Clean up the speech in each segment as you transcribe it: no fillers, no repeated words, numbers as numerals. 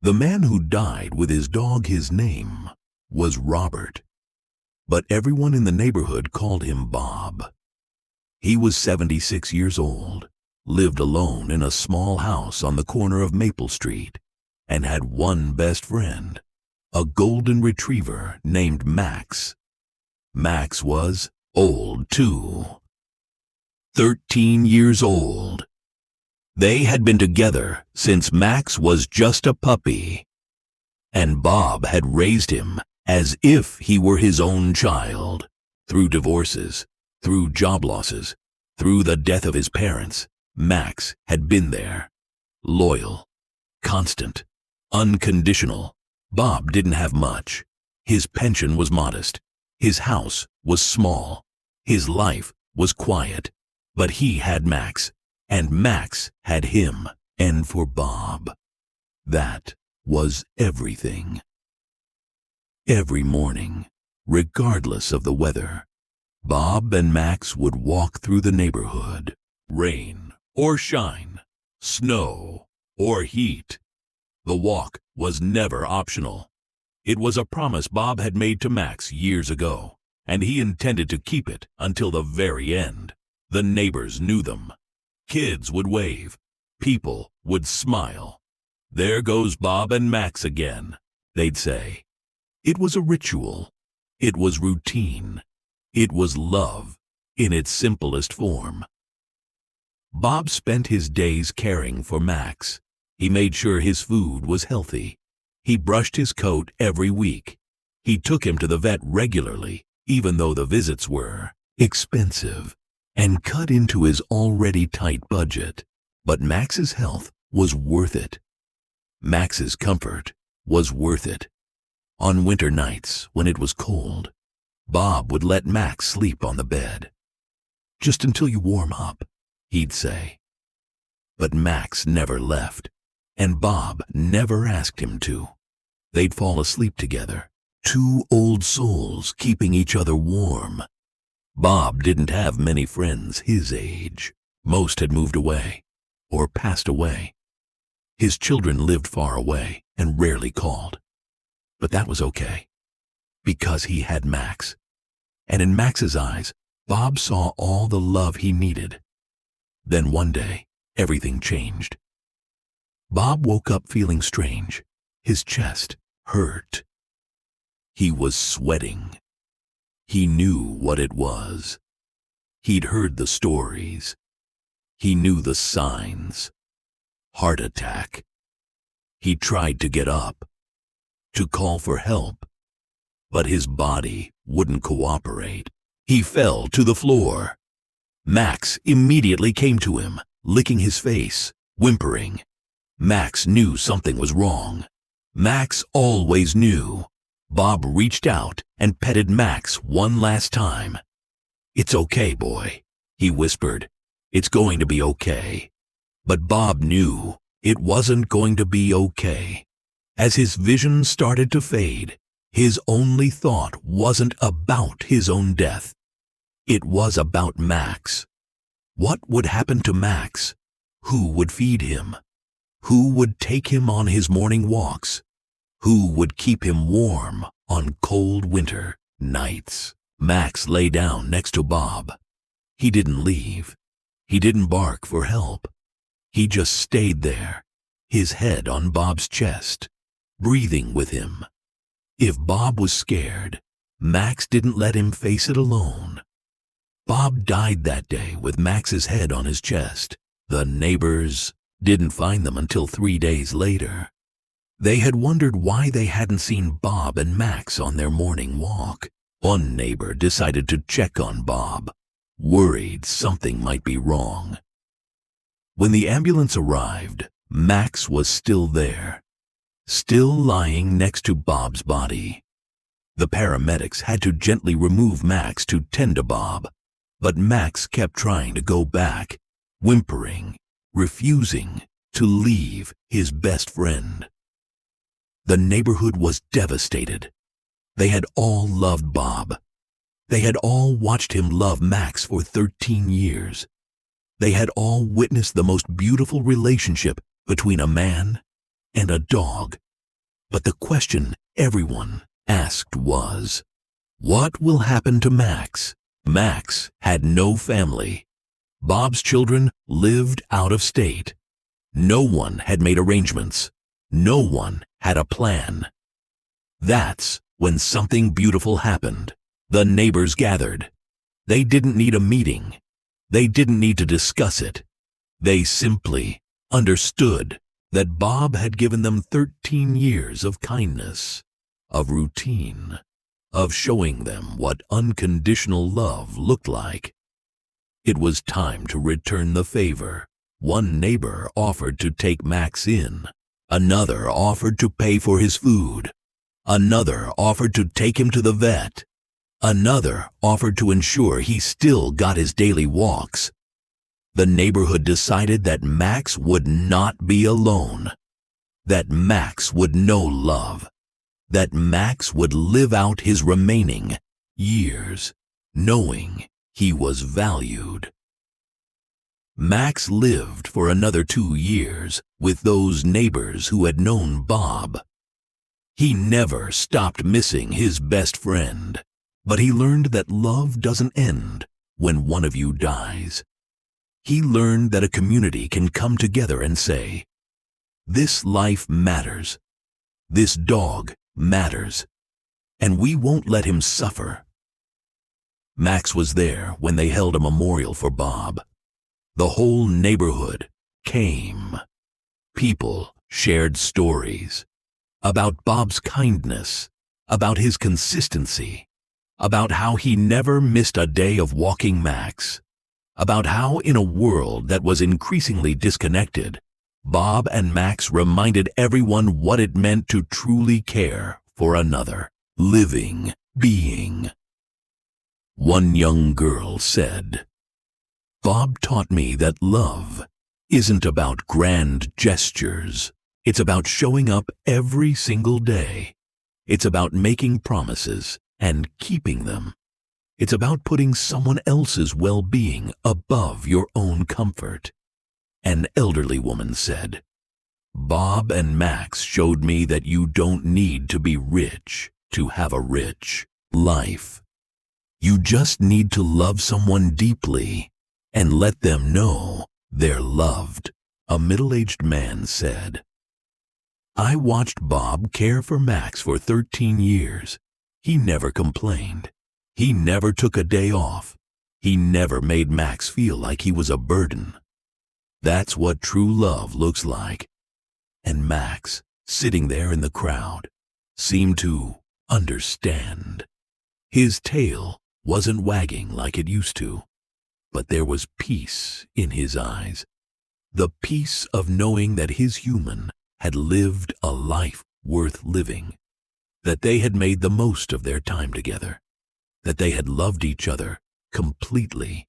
The man who died with his dog, his name was Robert, but everyone in the neighborhood called him Bob. He was 76 years old, lived alone in a small house on the corner of Maple Street, and had one best friend, a golden retriever named Max. Max was old too, 13 years old. They had been together since Max was just a puppy, and Bob had raised him as if he were his own child. Through divorces, through job losses, through the death of his parents, Max had been there, loyal, constant, unconditional. Bob didn't have much. His pension was modest. His house was small. His life was quiet. But he had Max, and Max had him. And for Bob, that was everything. Every morning, regardless of the weather, Bob and Max would walk through the neighborhood, rain or shine, snow or heat. The walk was never optional. It was a promise Bob had made to Max years ago, and he intended to keep it until the very end. The neighbors knew them. Kids would wave. People would smile. "There goes Bob and Max again," they'd say. It was a ritual. It was routine. It was love in its simplest form. Bob spent his days caring for Max. He made sure his food was healthy. He brushed his coat every week. He took him to the vet regularly, even though the visits were expensive and cut into his already tight budget. But Max's health was worth it. Max's comfort was worth it. On winter nights, when it was cold, Bob would let Max sleep on the bed. "Just until you warm up," he'd say. But Max never left, and Bob never asked him to. They'd fall asleep together, two old souls keeping each other warm. Bob didn't have many friends his age. Most had moved away or passed away. His children lived far away and rarely called. But that was okay, because he had Max. And in Max's eyes, Bob saw all the love he needed. Then one day, everything changed. Bob woke up feeling strange. His chest hurt. He was sweating. He knew what it was. He'd heard the stories. He knew the signs. Heart attack. He tried to get up, to call for help, but his body wouldn't cooperate. He fell to the floor. Max immediately came to him, licking his face, whimpering. Max knew something was wrong. Max always knew. Bob reached out and petted Max one last time. "It's okay, boy," he whispered. "It's going to be okay." But Bob knew it wasn't going to be okay. As his vision started to fade, his only thought wasn't about his own death. It was about Max. What would happen to Max? Who would feed him? Who would take him on his morning walks? Who would keep him warm on cold winter nights? Max lay down next to Bob. He didn't leave. He didn't bark for help. He just stayed there, his head on Bob's chest, breathing with him. If Bob was scared, Max didn't let him face it alone. Bob died that day with Max's head on his chest. The neighbors didn't find them until 3 days later. They had wondered why they hadn't seen Bob and Max on their morning walk. One neighbor decided to check on Bob, worried something might be wrong. When the ambulance arrived, Max was still there, still lying next to Bob's body. The paramedics had to gently remove Max to tend to Bob, but Max kept trying to go back, whimpering, refusing to leave his best friend. The neighborhood was devastated. They had all loved Bob. They had all watched him love Max for 13 years. They had all witnessed the most beautiful relationship between a man and a dog But the question everyone asked was, what will happen to Max? Max had no family. Bob's children lived out of state. No one had made arrangements. No one had a plan. That's when something beautiful happened. The neighbors gathered. They didn't need a meeting. They didn't need to discuss it. They simply understood that Bob had given them 13 years of kindness, of routine, of showing them what unconditional love looked like. It was time to return the favor. One neighbor offered to take Max in. Another offered to pay for his food. Another offered to take him to the vet. Another offered to ensure he still got his daily walks. The neighborhood decided that Max would not be alone, that Max would know love, that Max would live out his remaining years knowing he was valued. Max lived for another 2 years with those neighbors who had known Bob. He never stopped missing his best friend, but he learned that love doesn't end when one of you dies. He learned that a community can come together and say, "This life matters. This dog matters, and we won't let him suffer." Max was there when they held a memorial for Bob. The whole neighborhood came. People shared stories about Bob's kindness, about his consistency, about how he never missed a day of walking Max, about how in a world that was increasingly disconnected, Bob and Max reminded everyone what it meant to truly care for another living being. One young girl said, "Bob taught me that love isn't about grand gestures. It's about showing up every single day. It's about making promises and keeping them. It's about putting someone else's well-being above your own comfort." An elderly woman said, "Bob and Max showed me that you don't need to be rich to have a rich life. You just need to love someone deeply and let them know they're loved." A middle-aged man said, "I watched Bob care for Max for 13 years. He never complained. He never took a day off. He never made Max feel like he was a burden. That's what true love looks like." And Max, sitting there in the crowd, seemed to understand. His tail wasn't wagging like it used to, but there was peace in his eyes. The peace of knowing that his human had lived a life worth living, that they had made the most of their time together, that they had loved each other completely.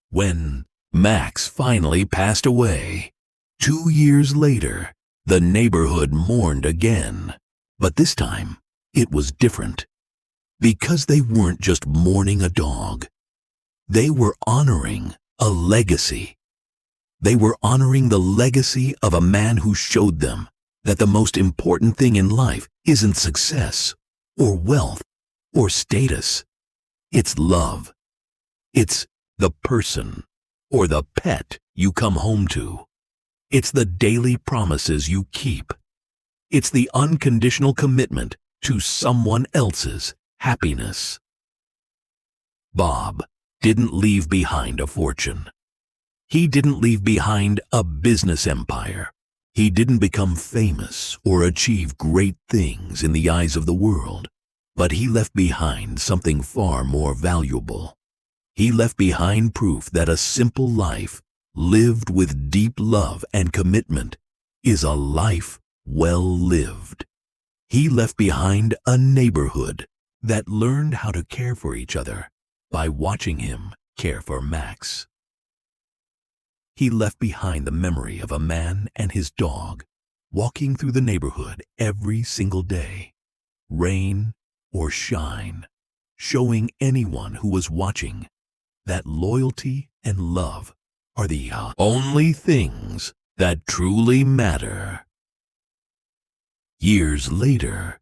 When Max finally passed away, 2 years later, the neighborhood mourned again, but this time it was different. Because they weren't just mourning a dog. They were honoring a legacy. They were honoring the legacy of a man who showed them that the most important thing in life isn't success or wealth or status. It's love. It's the person or the pet you come home to. It's the daily promises you keep. It's the unconditional commitment to someone else's happiness. Bob didn't leave behind a fortune. He didn't leave behind a business empire. He didn't become famous or achieve great things in the eyes of the world, but he left behind something far more valuable. He left behind proof that a simple life, lived with deep love and commitment, is a life well lived. He left behind a neighborhood that learned how to care for each other by watching him care for Max. He left behind the memory of a man and his dog walking through the neighborhood every single day, rain or shine, showing anyone who was watching that loyalty and love are the only things that truly matter. Years later,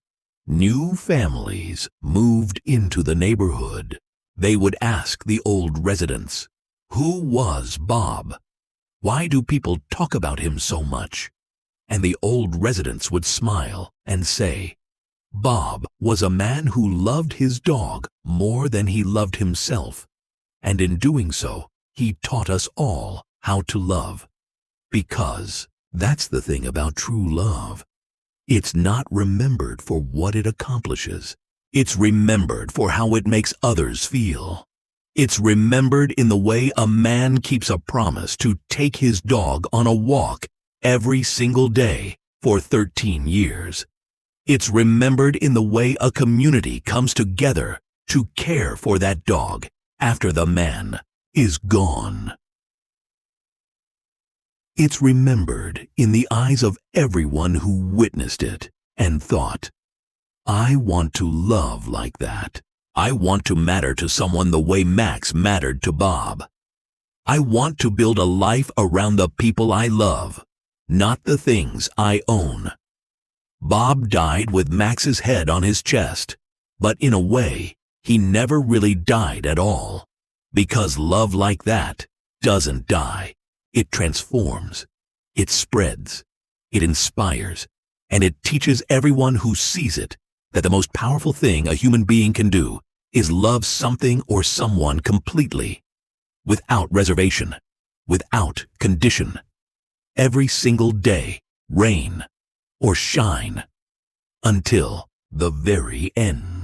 new families moved into the neighborhood. They would ask the old residents, "Who was Bob? Why do people talk about him so much?" And the old residents would smile and say, "Bob was a man who loved his dog more than he loved himself, and in doing so, he taught us all how to love." Because that's the thing about true love. It's not remembered for what it accomplishes. It's remembered for how it makes others feel. It's remembered in the way a man keeps a promise to take his dog on a walk every single day for 13 years. It's remembered in the way a community comes together to care for that dog after the man is gone. It's remembered in the eyes of everyone who witnessed it and thought, "I want to love like that. I want to matter to someone the way Max mattered to Bob. I want to build a life around the people I love, not the things I own." Bob died with Max's head on his chest, but in a way, he never really died at all, because love like that doesn't die. It transforms, it spreads, it inspires, and it teaches everyone who sees it that the most powerful thing a human being can do is love something or someone completely, without reservation, without condition, every single day, rain or shine, until the very end.